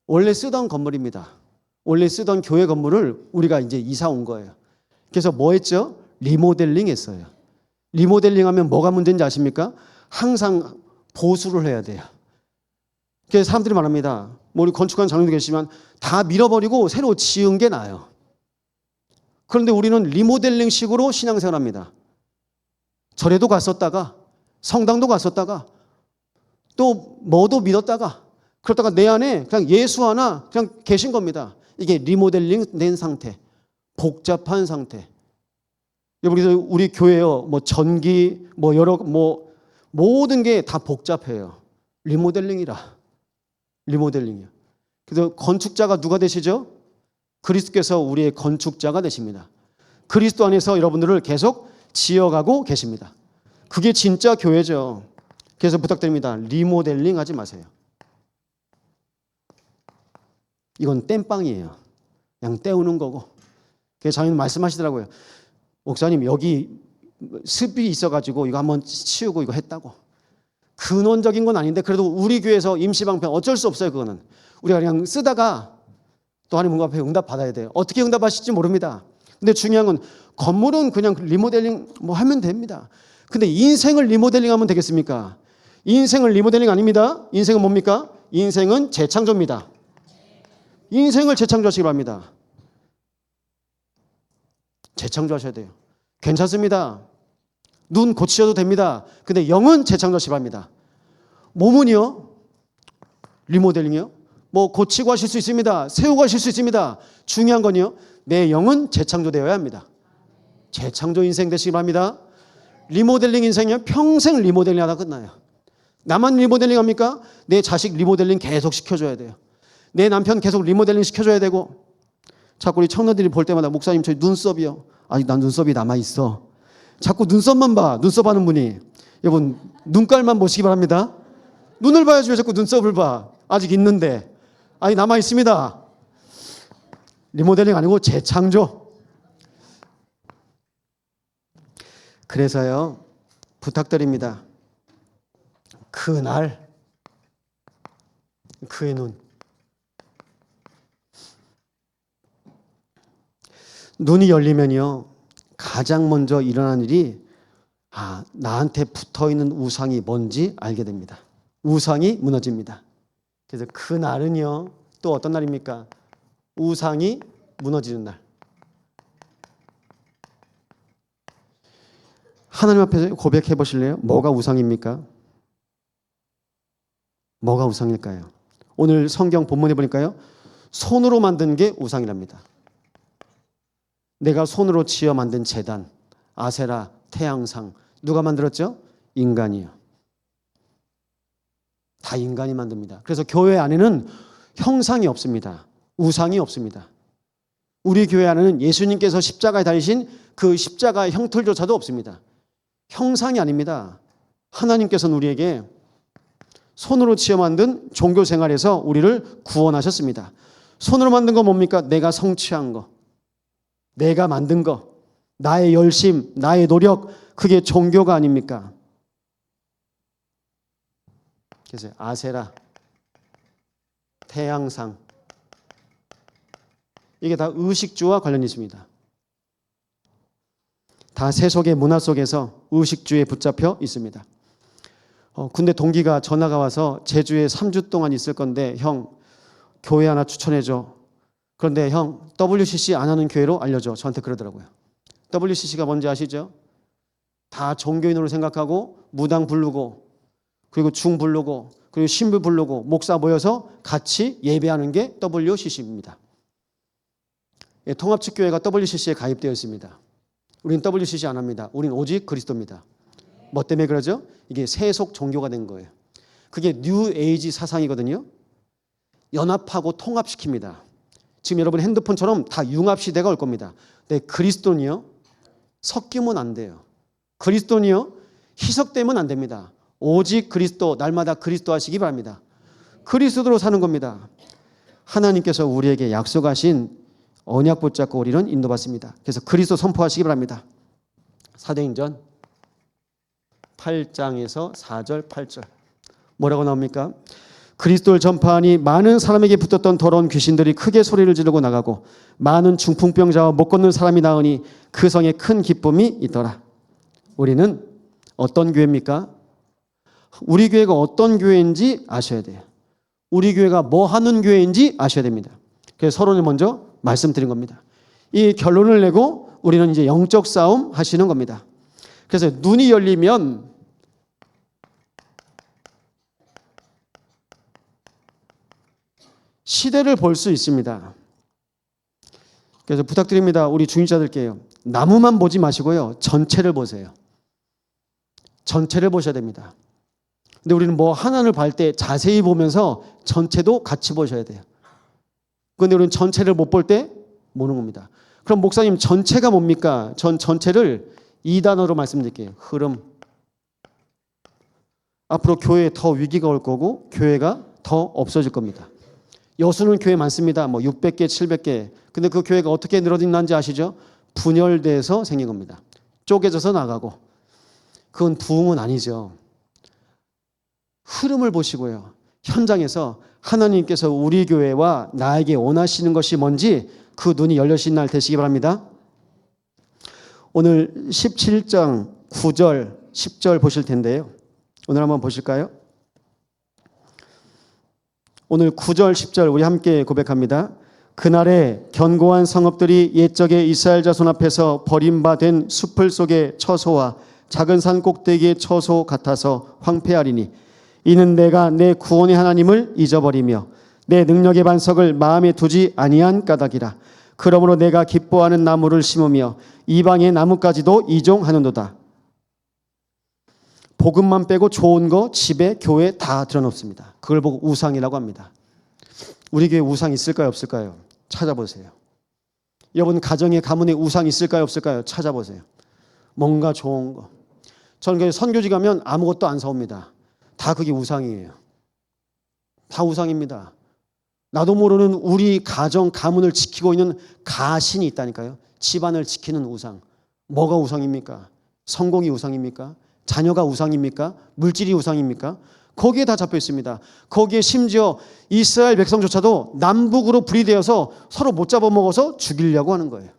원래 쓰던 건물입니다. 원래 쓰던 교회 건물을 우리가 이제 이사 온 거예요. 그래서 뭐 했죠? 리모델링 했어요. 리모델링 하면 뭐가 문제인지 아십니까? 항상 보수를 해야 돼요. 그래서 사람들이 말합니다. 뭐 우리 건축한 장로도 계시지만 다 밀어버리고 새로 지은 게 나아요. 그런데 우리는 리모델링식으로 신앙생활합니다. 절에도 갔었다가 성당도 갔었다가 또 뭐도 믿었다가 그러다가 내 안에 그냥 예수 하나 그냥 계신 겁니다. 이게 리모델링 된 상태, 복잡한 상태. 우리 교회요, 뭐 전기, 뭐 여러 모든 게 다 복잡해요. 리모델링이라. 리모델링이요. 그래서 건축자가 누가 되시죠? 그리스도께서 우리의 건축자가 되십니다. 그리스도 안에서 여러분들을 계속 지어가고 계십니다. 그게 진짜 교회죠. 그래서 부탁드립니다. 리모델링 하지 마세요. 이건 땜빵이에요. 그냥 때우는 거고. 그래서 장로님 말씀하시더라고요. 목사님 여기 습이 있어가지고 이거 한번 치우고 이거 했다고. 근원적인 건 아닌데 그래도 우리 교회에서 임시방편 어쩔 수 없어요. 그거는 우리가 그냥 쓰다가 또 하나님 앞에 응답 받아야 돼요. 어떻게 응답하실지 모릅니다. 근데 중요한 건 건물은 그냥 리모델링 뭐 하면 됩니다. 근데 인생을 리모델링하면 되겠습니까? 인생을 리모델링 아닙니다. 인생은 뭡니까? 인생은 재창조입니다. 인생을 재창조하시기 바랍니다. 재창조하셔야 돼요. 괜찮습니다. 눈 고치셔도 됩니다. 근데 영은 재창조하시기 바랍니다. 몸은요, 리모델링이요. 뭐 고치고 하실 수 있습니다. 세우고 하실 수 있습니다. 중요한 건요, 내 영은 재창조되어야 합니다. 재창조 인생 되시기 바랍니다. 리모델링 인생이요, 평생 리모델링 하다 끝나요. 나만 리모델링 합니까? 내 자식 리모델링 계속 시켜줘야 돼요. 내 남편 계속 리모델링 시켜줘야 되고. 자꾸 우리 청년들이 볼 때마다 목사님 저희 눈썹이요. 아직 난 눈썹이 남아있어. 자꾸 눈썹만 봐. 눈썹 하는 분이. 여러분 눈깔만 보시기 바랍니다. 눈을 봐야지 왜 자꾸 눈썹을 봐. 아직 있는데. 아니 남아있습니다. 리모델링 아니고 재창조. 그래서요 부탁드립니다. 그날 그의 눈이 열리면요 가장 먼저 일어나는 일이 나한테 붙어있는 우상이 뭔지 알게 됩니다. 우상이 무너집니다. 그래서 그날은요 또 어떤 날입니까? 우상이 무너지는 날. 하나님 앞에서 고백해 보실래요? 뭐가 우상입니까? 뭐가 우상일까요? 오늘 성경 본문에 보니까요 손으로 만든 게 우상이랍니다. 내가 손으로 지어 만든 제단, 아세라, 태양상 누가 만들었죠? 인간이요. 다 인간이 만듭니다. 그래서 교회 안에는 형상이 없습니다. 우상이 없습니다. 우리 교회 안에는 예수님께서 십자가에 달리신 그 십자가의 형틀조차도 없습니다. 형상이 아닙니다. 하나님께서는 우리에게 손으로 지어 만든 종교 생활에서 우리를 구원하셨습니다. 손으로 만든 거 뭡니까? 내가 성취한 거, 내가 만든 거, 나의 열심, 나의 노력, 그게 종교가 아닙니까? 그래서 아세라, 태양상 이게 다 의식주와 관련이 있습니다. 다 세속의 문화 속에서 의식주에 붙잡혀 있습니다. 근데 동기가 전화가 와서 제주에 3주 동안 있을 건데 형 교회 하나 추천해줘. 그런데 형 WCC 안 하는 교회로 알려줘. 저한테 그러더라고요. WCC가 뭔지 아시죠? 다 종교인으로 생각하고 무당 부르고 그리고 중 부르고 그리고 신부 부르고 목사 모여서 같이 예배하는 게 WCC입니다. 예, 통합측교회가 WCC에 가입되어 있습니다. 우리는 WCC 안 합니다. 우리는 오직 그리스도입니다. 뭐 때문에 그러죠? 이게 세속 종교가 된 거예요. 그게 뉴 에이지 사상이거든요. 연합하고 통합시킵니다. 지금 여러분 핸드폰처럼 다 융합 시대가 올 겁니다. 근데 그리스도는요 섞이면 안 돼요. 그리스도는요 희석되면 안 됩니다. 오직 그리스도, 날마다 그리스도 하시기 바랍니다. 그리스도로 사는 겁니다. 하나님께서 우리에게 약속하신 언약 붙잡고 우리는 인도받습니다. 그래서 그리스도 선포하시기 바랍니다. 사도행전 8장에서 4절 8절 뭐라고 나옵니까? 그리스도를 전파하니 많은 사람에게 붙었던 더러운 귀신들이 크게 소리를 지르고 나가고 많은 중풍병자와 못 걷는 사람이 나으니 그 성에 큰 기쁨이 있더라. 우리는 어떤 교회입니까? 우리 교회가 어떤 교회인지 아셔야 돼요. 우리 교회가 뭐 하는 교회인지 아셔야 됩니다. 그래서 서론을 먼저 말씀드린 겁니다. 이 결론을 내고 우리는 이제 영적 싸움 하시는 겁니다. 그래서 눈이 열리면 시대를 볼 수 있습니다. 그래서 부탁드립니다. 우리 중직자들께요. 나무만 보지 마시고요. 전체를 보세요. 전체를 보셔야 됩니다. 근데 우리는 뭐 하나를 볼 때 자세히 보면서 전체도 같이 보셔야 돼요. 그런데 우리는 전체를 못 볼 때 모르는 겁니다. 그럼 목사님 전체가 뭡니까? 전 전체를 이 단어로 말씀드릴게요. 흐름. 앞으로 교회에 더 위기가 올 거고 교회가 더 없어질 겁니다. 여수는 교회 많습니다. 뭐 600개, 700개. 근데 그 교회가 어떻게 늘어났는지 아시죠? 분열돼서 생긴 겁니다. 쪼개져서 나가고. 그건 부흥은 아니죠. 흐름을 보시고요. 현장에서 하나님께서 우리 교회와 나에게 원하시는 것이 뭔지 그 눈이 열려진 날 되시기 바랍니다. 오늘 17장 9절, 10절 보실 텐데요. 오늘 한번 보실까요? 오늘 9절, 10절 우리 함께 고백합니다. 그날에 견고한 성읍들이 옛적의 이스라엘 자손 앞에서 버림받은 숲을 속의 처소와 작은 산 꼭대기의 처소 같아서 황폐하리니 이는 내가 내 구원의 하나님을 잊어버리며 내 능력의 반석을 마음에 두지 아니한 까닭이라. 그러므로 내가 기뻐하는 나무를 심으며 이방의 나무까지도 이종하는도다. 복음만 빼고 좋은 거 집에 교회에 다 들어놓습니다. 그걸 보고 우상이라고 합니다. 우리 교회 우상 있을까요 없을까요? 찾아보세요. 여러분 가정에 가문에 우상 있을까요 없을까요? 찾아보세요. 뭔가 좋은 거. 저는 선교지 가면 아무것도 안 사옵니다. 다 그게 우상이에요. 다 우상입니다. 나도 모르는 우리 가정 가문을 지키고 있는 가신이 있다니까요. 집안을 지키는 우상. 뭐가 우상입니까? 성공이 우상입니까? 자녀가 우상입니까? 물질이 우상입니까? 거기에 다 잡혀 있습니다. 거기에 심지어 이스라엘 백성조차도 남북으로 분리되어서 서로 못 잡아먹어서 죽이려고 하는 거예요.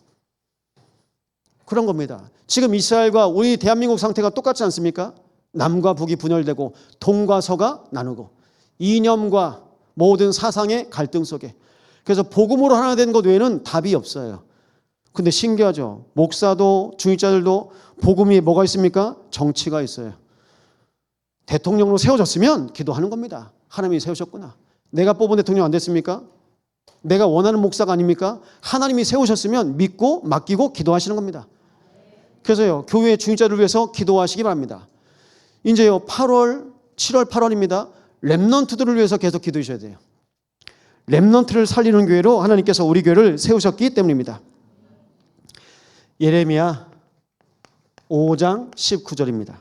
그런 겁니다. 지금 이스라엘과 우리 대한민국 상태가 똑같지 않습니까? 남과 북이 분열되고 동과 서가 나누고 이념과 모든 사상의 갈등 속에. 그래서 복음으로 하나 된 것 외에는 답이 없어요. 근데 신기하죠. 목사도 중직자들도 복음이 뭐가 있습니까? 정치가 있어요. 대통령으로 세워졌으면 기도하는 겁니다. 하나님이 세우셨구나. 내가 뽑은 대통령 안 됐습니까? 내가 원하는 목사가 아닙니까? 하나님이 세우셨으면 믿고 맡기고 기도하시는 겁니다. 그래서요, 교회 중직자를 위해서 기도하시기 바랍니다. 이제요, 8월, 7월, 8월입니다. 렘넌트들을 위해서 계속 기도하셔야 돼요. 렘넌트를 살리는 교회로 하나님께서 우리 교회를 세우셨기 때문입니다. 예레미야 5장 19절입니다.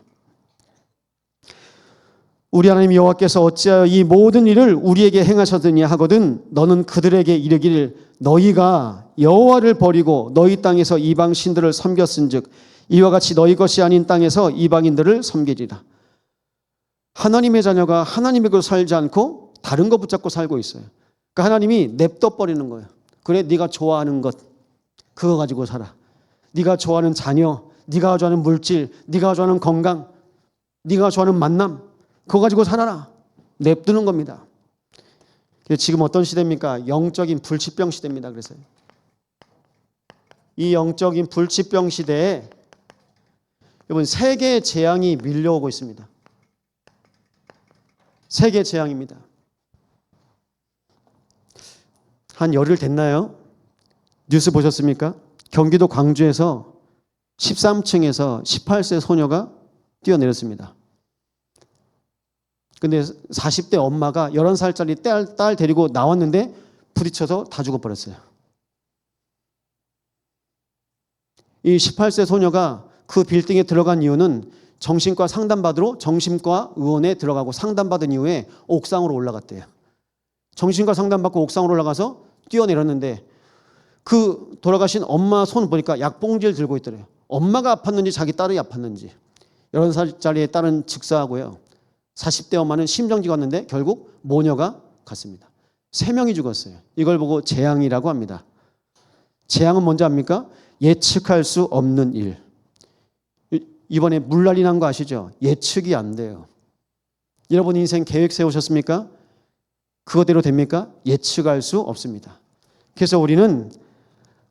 우리 하나님 여호와께서 어찌하여 이 모든 일을 우리에게 행하셨느냐 하거든 너는 그들에게 이르기를 너희가 여호와를 버리고 너희 땅에서 이방 신들을 섬겼은즉 이와 같이 너희 것이 아닌 땅에서 이방인들을 섬기리라. 하나님의 자녀가 하나님의 것을 살지 않고 다른 거 붙잡고 살고 있어요. 그러니까 하나님이 냅둬 버리는 거예요. 그래, 네가 좋아하는 것 그거 가지고 살아. 네가 좋아하는 자녀, 네가 좋아하는 물질, 네가 좋아하는 건강, 네가 좋아하는 만남 그거 가지고 살아라. 냅두는 겁니다. 지금 어떤 시대입니까? 영적인 불치병 시대입니다. 그래서 이 영적인 불치병 시대에 여러분 세계의 재앙이 밀려오고 있습니다. 세계 재앙입니다. 한 열흘 됐나요? 뉴스 보셨습니까? 경기도 광주에서 13층에서 18세 소녀가 뛰어내렸습니다. 근데 40대 엄마가 11살짜리 딸 데리고 나왔는데 부딪혀서 다 죽어버렸어요. 이 18세 소녀가 그 빌딩에 들어간 이유는 정신과 상담받으러 정신과 의원에 들어가고 상담받은 이후에 옥상으로 올라갔대요. 정신과 상담받고 옥상으로 올라가서 뛰어내렸는데 그 돌아가신 엄마 손 보니까 약봉지를 들고 있더래요. 엄마가 아팠는지 자기 딸이 아팠는지. 11살짜리 딸은 즉사하고요. 40대 엄마는 심정지가 왔는데 결국 모녀가 갔습니다. 3명이 죽었어요. 이걸 보고 재앙이라고 합니다. 재앙은 뭔지 압니까? 예측할 수 없는 일. 이번에 물난리 난 거 아시죠? 예측이 안 돼요. 여러분 인생 계획 세우셨습니까? 그것대로 됩니까? 예측할 수 없습니다. 그래서 우리는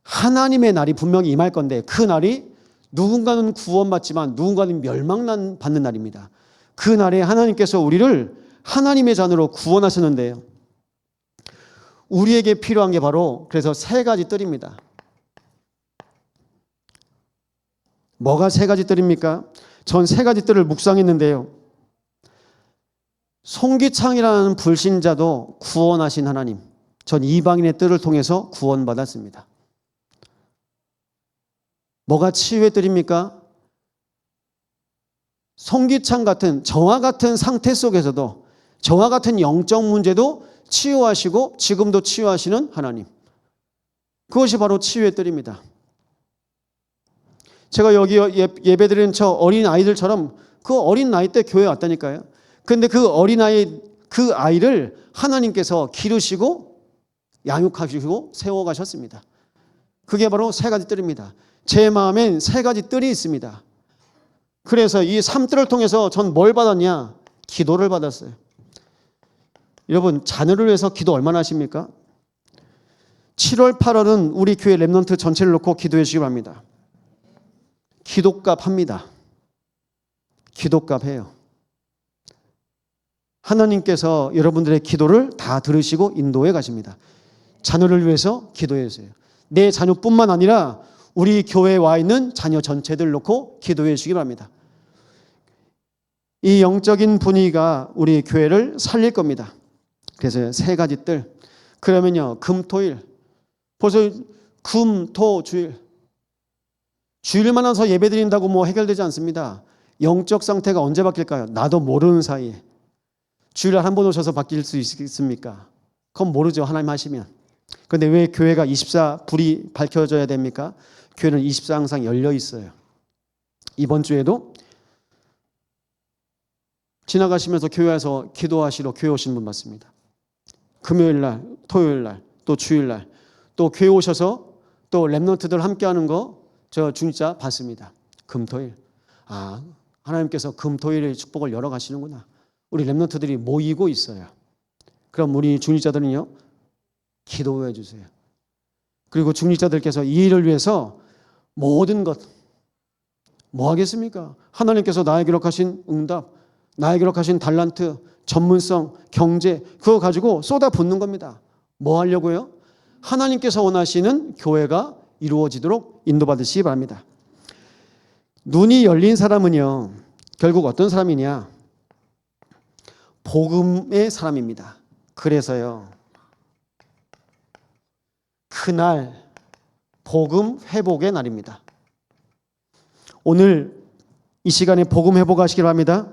하나님의 날이 분명히 임할 건데 그 날이 누군가는 구원받지만 누군가는 멸망받는 날입니다. 그 날에 하나님께서 우리를 하나님의 자녀로 구원하셨는데요. 우리에게 필요한 게 바로 그래서 세 가지 뜰입니다. 뭐가 세 가지 뜰입니까? 전 세 가지 뜰을 묵상했는데요. 송기창이라는 불신자도 구원하신 하나님, 전 이방인의 뜰을 통해서 구원받았습니다. 뭐가 치유의 뜰입니까? 송기창 같은 저와 같은 상태 속에서도 저와 같은 영적 문제도 치유하시고 지금도 치유하시는 하나님. 그것이 바로 치유의 뜰입니다. 제가 여기 예배드리는 저 어린 아이들처럼 그 어린 나이 때 교회에 왔다니까요. 그런데 그 어린아이 그 아이를 하나님께서 기르시고 양육하시고 세워가셨습니다. 그게 바로 세 가지 뜰입니다. 제 마음엔 세 가지 뜰이 있습니다. 그래서 이 3뜰을 통해서 전 뭘 받았냐? 기도를 받았어요. 여러분 자녀를 위해서 기도 얼마나 하십니까? 7월 8월은 우리 교회 랩넌트 전체를 놓고 기도해 주시기 바랍니다. 기도값 합니다. 기도값 해요. 하나님께서 여러분들의 기도를 다 들으시고 인도해 가십니다. 자녀를 위해서 기도해 주세요. 내 자녀뿐만 아니라 우리 교회에 와 있는 자녀 전체들 놓고 기도해 주시기 바랍니다. 이 영적인 분위기가 우리 교회를 살릴 겁니다. 그래서 세 가지 뜰. 그러면요, 금, 토, 일. 벌써 금, 토, 주일. 주일만 와서 예배 드린다고 뭐 해결되지 않습니다. 영적 상태가 언제 바뀔까요? 나도 모르는 사이에. 주일날 한 번 오셔서 바뀔 수 있습니까? 그건 모르죠. 하나님 하시면. 그런데 왜 교회가 24 불이 밝혀져야 됩니까? 교회는 24 항상 열려 있어요. 이번 주에도 지나가시면서 교회에서 기도하시러 교회 오신 분 봤습니다. 금요일날, 토요일날, 또 주일날, 또 교회 오셔서 또 랩넌트들 함께하는 거 저 중자 봤습니다. 금토일. 아, 하나님께서 금토일의 축복을 열어 가시는구나. 우리 랩넌트들이 모이고 있어요. 그럼 우리 중직자들은요, 기도해 주세요. 그리고 중직자들께서 이 일을 위해서 모든 것, 뭐 하겠습니까? 하나님께서 나에게 기록하신 응답, 나에게 기록하신 달란트, 전문성, 경제, 그거 가지고 쏟아붓는 겁니다. 뭐 하려고요? 하나님께서 원하시는 교회가 이루어지도록 인도받으시기 바랍니다. 눈이 열린 사람은요, 결국 어떤 사람이냐? 복음의 사람입니다. 그래서요, 그날 복음 회복의 날입니다. 오늘 이 시간에 복음 회복하시기 바랍니다.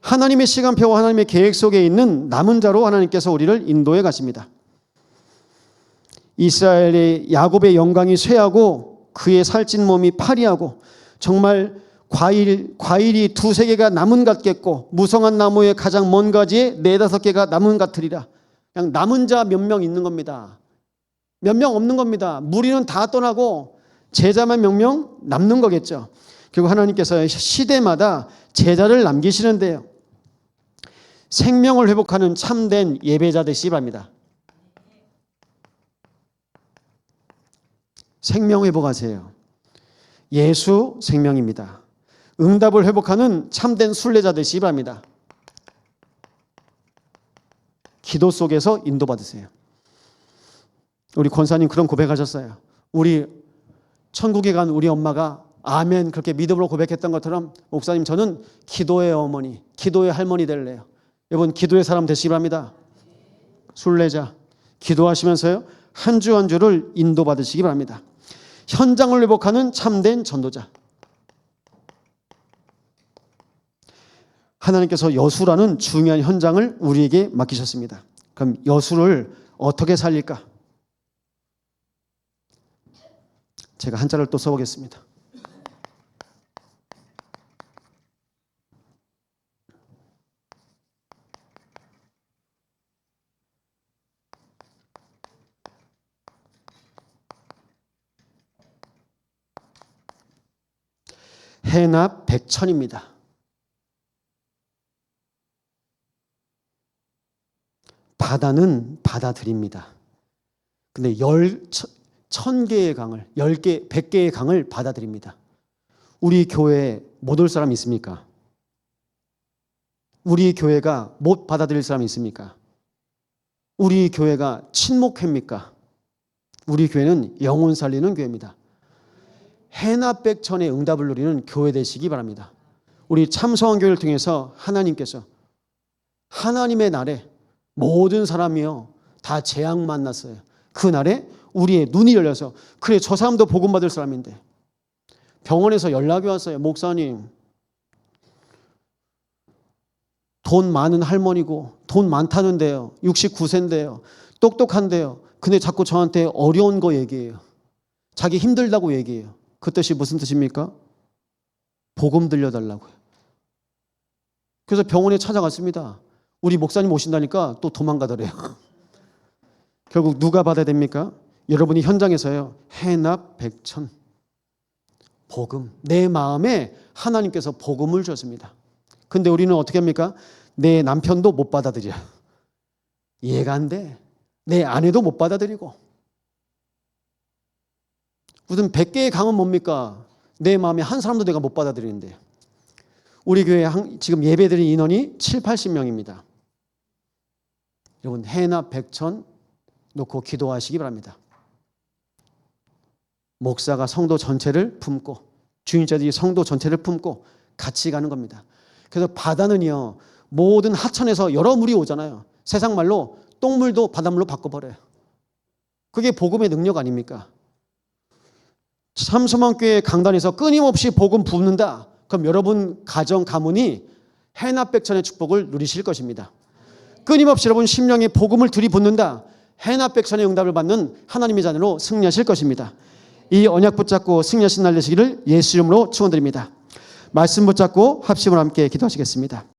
하나님의 시간표와 하나님의 계획 속에 있는 남은 자로 하나님께서 우리를 인도해 가십니다. 이스라엘의 야곱의 영광이 쇠하고 그의 살찐 몸이 파리하고 정말 과일이 두세 개가 나문 같겠고 무성한 나무의 가장 먼 가지에 네다섯 개가 나문 같으리라. 그냥 남은 자 몇 명 있는 겁니다. 몇 명 없는 겁니다. 무리는 다 떠나고 제자만 몇 명 남는 거겠죠. 그리고 하나님께서 시대마다 제자를 남기시는데요, 생명을 회복하는 참된 예배자 되시기 바랍니다. 생명 회복하세요. 예수 생명입니다. 응답을 회복하는 참된 순례자 되시기 바랍니다. 기도 속에서 인도받으세요. 우리 권사님 그런 고백하셨어요. 우리 천국에 간 우리 엄마가 아멘 그렇게 믿음으로 고백했던 것처럼 목사님 저는 기도의 어머니, 기도의 할머니 될래요. 여러분 기도의 사람 되시기 바랍니다. 순례자 기도하시면서요 한 주 한 주를 인도받으시기 바랍니다. 현장을 회복하는 참된 전도자. 하나님께서 여수라는 중요한 현장을 우리에게 맡기셨습니다. 그럼 여수를 어떻게 살릴까? 제가 한자를 또 써보겠습니다. 해납 백천입니다. 바다는 받아들입니다. 근데 1000개의 강을, 10개, 100개의 강을 받아들입니다. 우리 교회에 못 올 사람 있습니까? 우리 교회가 못 받아들일 사람 있습니까? 우리 교회가 친목회입니까? 우리 교회는 영혼 살리는 교회입니다. 해납백천의 응답을 누리는 교회 되시기 바랍니다. 우리 참성환교회를 통해서 하나님께서 하나님의 날에 모든 사람이요 다 재앙 만났어요. 그 날에 우리의 눈이 열려서 그래 저 사람도 복음 받을 사람인데 병원에서 연락이 왔어요. 목사님 돈 많은 할머니고 돈 많다는데요. 69세인데요. 똑똑한데요. 근데 자꾸 저한테 어려운 거 얘기해요. 자기 힘들다고 얘기해요. 그 뜻이 무슨 뜻입니까? 복음 들려달라고요. 그래서 병원에 찾아갔습니다. 우리 목사님 오신다니까 또 도망가더래요. 결국 누가 받아야 됩니까? 여러분이 현장에서요. 해납 백천. 복음. 내 마음에 하나님께서 복음을 주셨습니다. 근데 우리는 어떻게 합니까? 내 남편도 못 받아들여. 이해가 안 돼. 내 아내도 못 받아들이고. 무슨 100개의 강은 뭡니까? 내 마음에 한 사람도 내가 못 받아들이는데. 우리 교회 지금 예배드린 인원이 7, 80명입니다. 여러분 해납 백천 놓고 기도하시기 바랍니다. 목사가 성도 전체를 품고 주인자들이 성도 전체를 품고 같이 가는 겁니다. 그래서 바다는요 모든 하천에서 여러 물이 오잖아요. 세상 말로 똥물도 바닷물로 바꿔버려요. 그게 복음의 능력 아닙니까? 참소망교회 강단에서 끊임없이 복음 붓는다. 그럼 여러분 가정 가문이 해납백천의 축복을 누리실 것입니다. 끊임없이 여러분 심령에 복음을 들이붓는다. 해납백천의 응답을 받는 하나님의 자녀로 승리하실 것입니다. 이 언약 붙잡고 승리하신 날 되시기를 예수 이름으로 축원드립니다. 말씀 붙잡고 합심으로 함께 기도하시겠습니다.